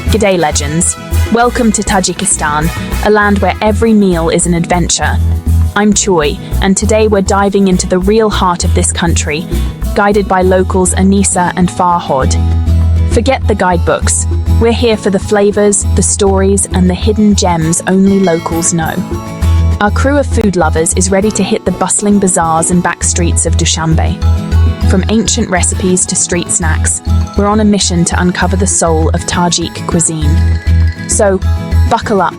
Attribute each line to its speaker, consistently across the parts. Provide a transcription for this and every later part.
Speaker 1: G'day legends. Welcome to Tajikistan, a land where every meal is an adventure. I'm Choi, and today we're diving into the real heart of this country, guided by locals Anisa and FooD. Forget the guidebooks. We're here for the flavors, the stories, and the hidden gems only locals know. Our crew of food lovers is ready to hit the bustling bazaars and back streets of Dushanbe. From ancient recipes to street snacks, we're on a mission to uncover the soul of Tajik cuisine. So, buckle up.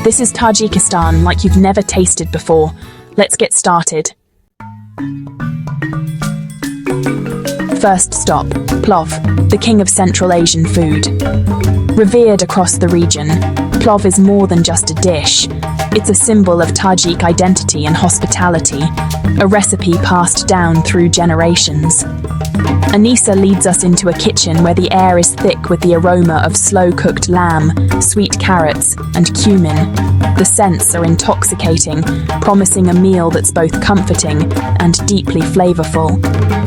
Speaker 1: This is Tajikistan like you've never tasted before. Let's get started. First stop, plov, the king of Central Asian food. Revered across the region, plov is more than just a dish. It's a symbol of Tajik identity and hospitality, a recipe passed down through generations. Anisa leads us into a kitchen where the air is thick with the aroma of slow-cooked lamb, sweet carrots, and cumin. The scents are intoxicating, promising a meal that's both comforting and deeply flavorful.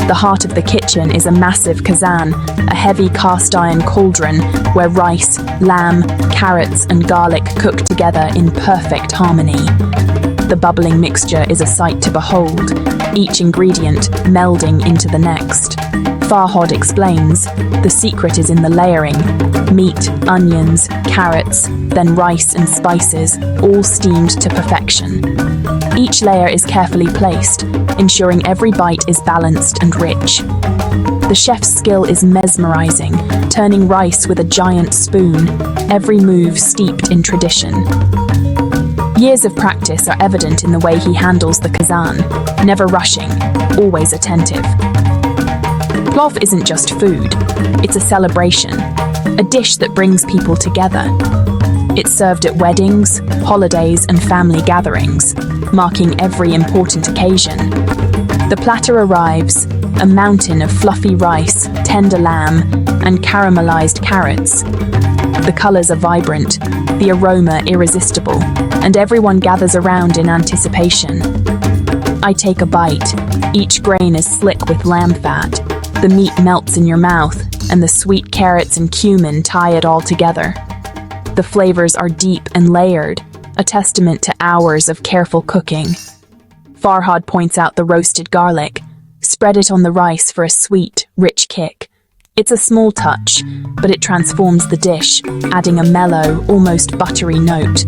Speaker 1: The heart of the kitchen is a massive kazan, a heavy cast-iron cauldron where rice, lamb, carrots, and garlic cook together in perfect harmony. The bubbling mixture is a sight to behold, each ingredient melding into the next. FooD explains, the secret is in the layering. Meat, onions, carrots, then rice and spices, all steamed to perfection. Each layer is carefully placed, ensuring every bite is balanced and rich. The chef's skill is mesmerizing, turning rice with a giant spoon, every move steeped in tradition. Years of practice are evident in the way he handles the kazan, never rushing, always attentive. Plov isn't just food, it's a celebration, a dish that brings people together. It's served at weddings, holidays, and family gatherings, marking every important occasion. The platter arrives, a mountain of fluffy rice, tender lamb, and caramelized carrots. The colors are vibrant, the aroma irresistible, and everyone gathers around in anticipation. I take a bite. Each grain is slick with lamb fat. The meat melts in your mouth, and the sweet carrots and cumin tie it all together. The flavors are deep and layered, a testament to hours of careful cooking. FooD points out the roasted garlic. Spread it on the rice for a sweet, rich kick. It's a small touch, but it transforms the dish, adding a mellow, almost buttery note.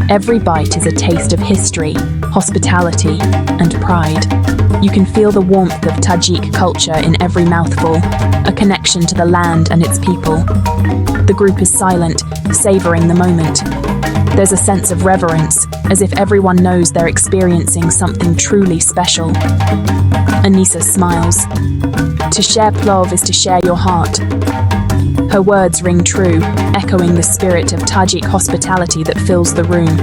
Speaker 1: Every bite is a taste of history, hospitality, and pride. You can feel the warmth of Tajik culture in every mouthful, a connection to the land and its people. The group is silent, savoring the moment. There's a sense of reverence, as if everyone knows they're experiencing something truly special. Anisa smiles. To share plov is to share your heart. Her words ring true, echoing the spirit of Tajik hospitality that fills the room.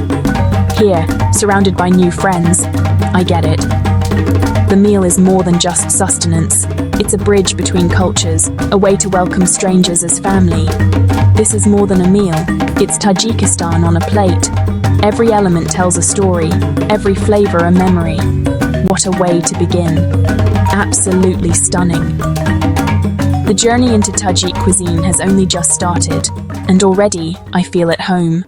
Speaker 1: Here, surrounded by new friends, I get it. The meal is more than just sustenance. It's a bridge between cultures, a way to welcome strangers as family. This is more than a meal. It's Tajikistan on a plate. Every element tells a story, every flavor a memory. What a way to begin. Absolutely stunning. The journey into Tajik cuisine has only just started, and already I feel at home.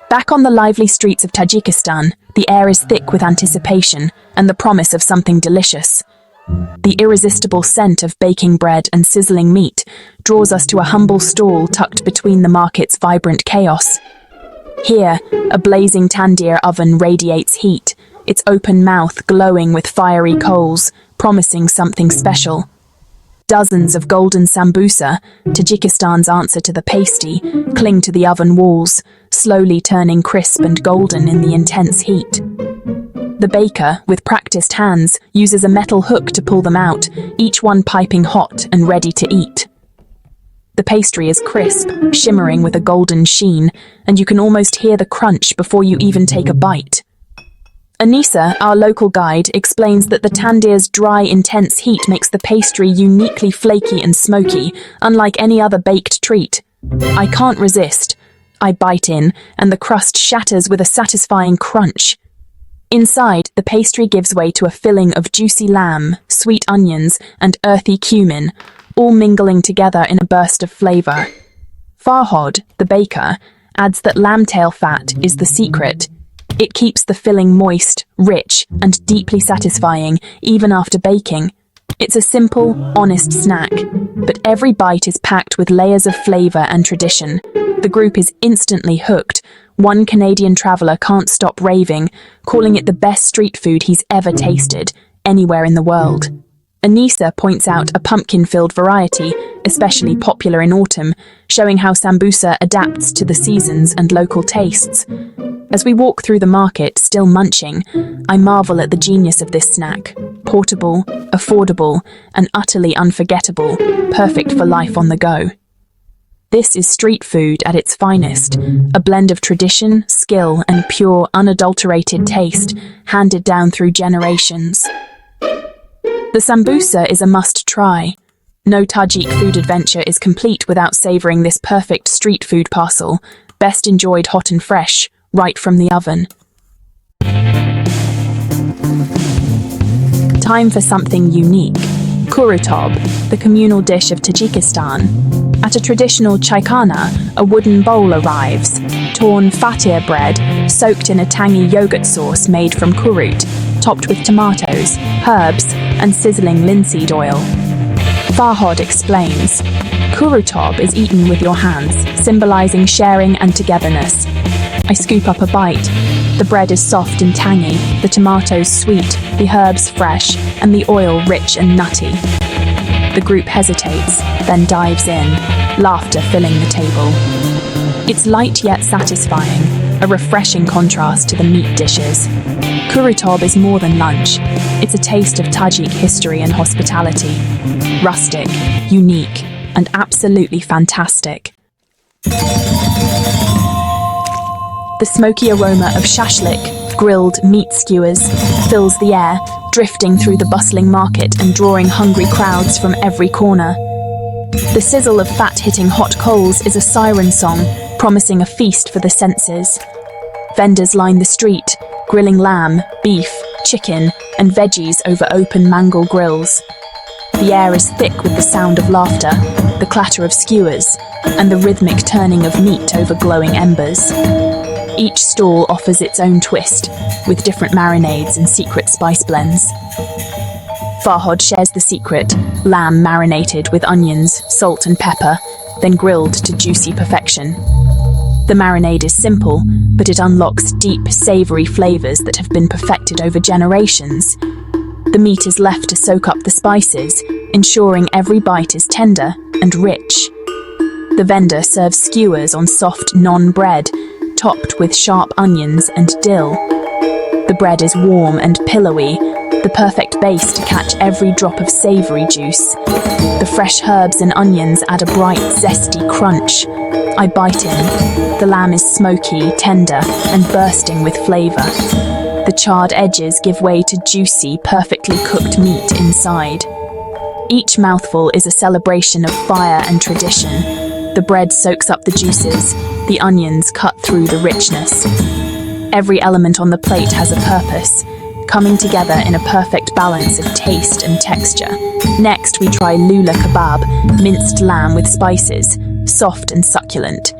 Speaker 1: Back on the lively streets of Tajikistan, the air is thick with anticipation and the promise of something delicious. The irresistible scent of baking bread and sizzling meat draws us to a humble stall tucked between the market's vibrant chaos. Here, a blazing tandoor oven radiates heat, its open mouth glowing with fiery coals, promising something special. Dozens of golden sambusa, Tajikistan's answer to the pasty, cling to the oven walls, slowly turning crisp and golden in the intense heat. The baker, with practiced hands, uses a metal hook to pull them out, each one piping hot and ready to eat. The pastry is crisp, shimmering with a golden sheen, and you can almost hear the crunch before you even take a bite. Anisa, our local guide, explains that the tandoor's dry, intense heat makes the pastry uniquely flaky and smoky, unlike any other baked treat. I can't resist. I bite in, and the crust shatters with a satisfying crunch. Inside, the pastry gives way to a filling of juicy lamb, sweet onions, and earthy cumin, all mingling together in a burst of flavor. Farhod, the baker, adds that lamb-tail fat is the secret. It keeps the filling moist, rich, and deeply satisfying, even after baking. It's a simple, honest snack, but every bite is packed with layers of flavor and tradition. The group is instantly hooked. One Canadian traveler can't stop raving, calling it the best street food he's ever tasted, anywhere in the world. Anissa points out a pumpkin-filled variety, especially popular in autumn, showing how sambusa adapts to the seasons and local tastes. As we walk through the market, still munching, I marvel at the genius of this snack. Portable, affordable, and utterly unforgettable, perfect for life on the go. This is street food at its finest, a blend of tradition, skill, and pure, unadulterated taste, handed down through generations. The sambusa is a must-try. No Tajik food adventure is complete without savouring this perfect street food parcel, best enjoyed hot and fresh, right from the oven. Time for something unique. Kurutob, the communal dish of Tajikistan. At a traditional chaikana, a wooden bowl arrives, torn fatir bread, soaked in a tangy yogurt sauce made from kurut, topped with tomatoes, herbs, and sizzling linseed oil. Farhod explains, Kurutob is eaten with your hands, symbolizing sharing and togetherness. I scoop up a bite. The bread is soft and tangy, the tomatoes sweet, the herbs fresh, and the oil rich and nutty. The group hesitates, then dives in, laughter filling the table. It's light yet satisfying, a refreshing contrast to the meat dishes. Kurutob is more than lunch. It's a taste of Tajik history and hospitality. Rustic, unique, and absolutely fantastic. The smoky aroma of shashlik, grilled meat skewers, fills the air, drifting through the bustling market and drawing hungry crowds from every corner. The sizzle of fat hitting hot coals is a siren song, promising a feast for the senses. Vendors line the street, grilling lamb, beef, chicken, and veggies over open mangal grills. The air is thick with the sound of laughter, the clatter of skewers, and the rhythmic turning of meat over glowing embers. Each stall offers its own twist, with different marinades and secret spice blends. Farhod shares the secret: lamb marinated with onions, salt and pepper, then grilled to juicy perfection. The marinade is simple, but it unlocks deep, savoury flavours that have been perfected over generations. The meat is left to soak up the spices, ensuring every bite is tender and rich. The vendor serves skewers on soft naan bread, topped with sharp onions and dill. The bread is warm and pillowy, the perfect base to catch every drop of savoury juice. The fresh herbs and onions add a bright, zesty crunch. I bite in. The lamb is smoky, tender, and bursting with flavour. The charred edges give way to juicy, perfectly cooked meat inside. Each mouthful is a celebration of fire and tradition. The bread soaks up the juices, the onions cut through the richness. Every element on the plate has a purpose, coming together in a perfect balance of taste and texture. Next, we try lula kebab, minced lamb with spices, soft and succulent.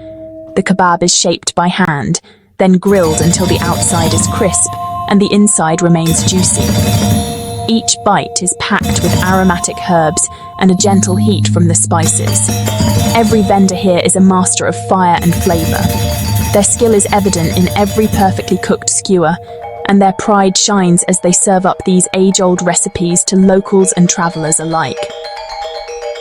Speaker 1: The kebab is shaped by hand, then grilled until the outside is crisp and the inside remains juicy. Each bite is packed with aromatic herbs and a gentle heat from the spices. Every vendor here is a master of fire and flavour. Their skill is evident in every perfectly cooked skewer, and their pride shines as they serve up these age-old recipes to locals and travellers alike.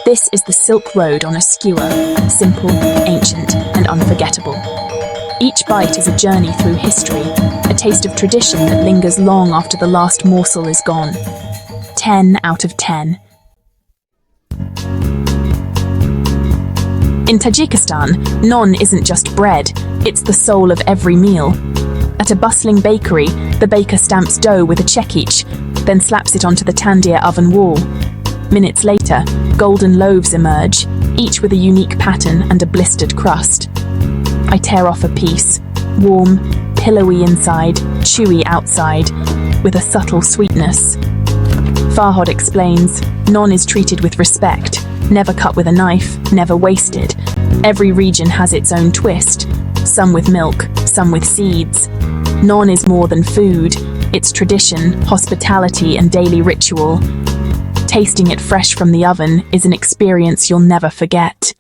Speaker 1: This is the Silk Road on a skewer, simple, ancient, and unforgettable. Each bite is a journey through history, a taste of tradition that lingers long after the last morsel is gone. 10 out of 10. In Tajikistan, naan isn't just bread, it's the soul of every meal. At a bustling bakery, the baker stamps dough with a chekich, then slaps it onto the tandir oven wall. Minutes later, golden loaves emerge, each with a unique pattern and a blistered crust. I tear off a piece, warm, pillowy inside, chewy outside, with a subtle sweetness. Farhod explains, naan is treated with respect. Never cut with a knife, never wasted. Every region has its own twist. Some with milk, some with seeds. Naan is more than food. It's tradition, hospitality, and daily ritual. Tasting it fresh from the oven is an experience you'll never forget.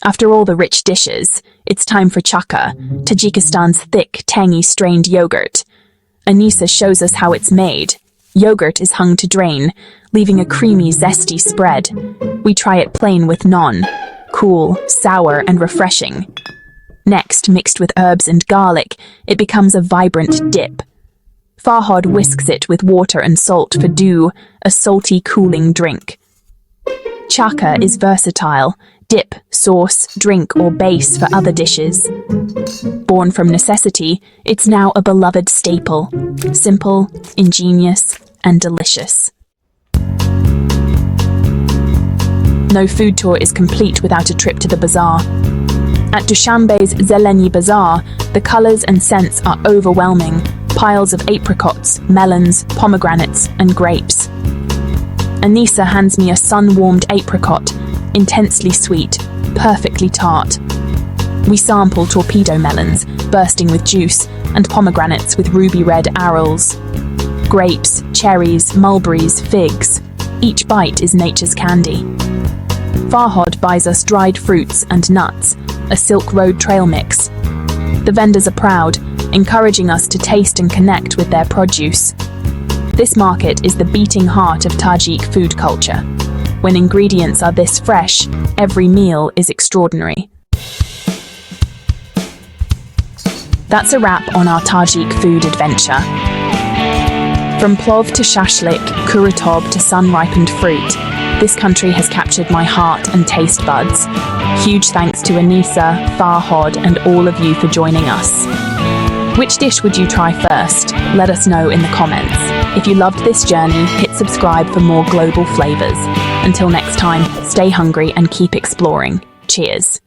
Speaker 1: After all the rich dishes, it's time for chaka, Tajikistan's thick, tangy strained yogurt. Anisa shows us how it's made. Yogurt is hung to drain, leaving a creamy, zesty spread. We try it plain with naan, cool, sour, and refreshing. Next, mixed with herbs and garlic, it becomes a vibrant dip. Farhad whisks it with water and salt for dough, a salty, cooling drink. Chaka is versatile. Dip, sauce, drink, or base for other dishes. Born from necessity, it's now a beloved staple. Simple, ingenious, and delicious. No food tour is complete without a trip to the bazaar. At Dushanbe's Zeleni Bazaar, the colours and scents are overwhelming. Piles of apricots, melons, pomegranates, and grapes. Anisa hands me a sun-warmed apricot, intensely sweet, perfectly tart. We sample torpedo melons, bursting with juice, and pomegranates with ruby red arils. Grapes, cherries, mulberries, figs. Each bite is nature's candy. Farhad buys us dried fruits and nuts, a Silk Road trail mix. The vendors are proud, encouraging us to taste and connect with their produce. This market is the beating heart of Tajik food culture. When ingredients are this fresh, every meal is extraordinary. That's a wrap on our Tajik food adventure. From plov to shashlik, kuratob to sun-ripened fruit, this country has captured my heart and taste buds. Huge thanks to Anisa, Farhad, and all of you for joining us. Which dish would you try first? Let us know in the comments. If you loved this journey, hit subscribe for more global flavors. Until next time, stay hungry and keep exploring. Cheers.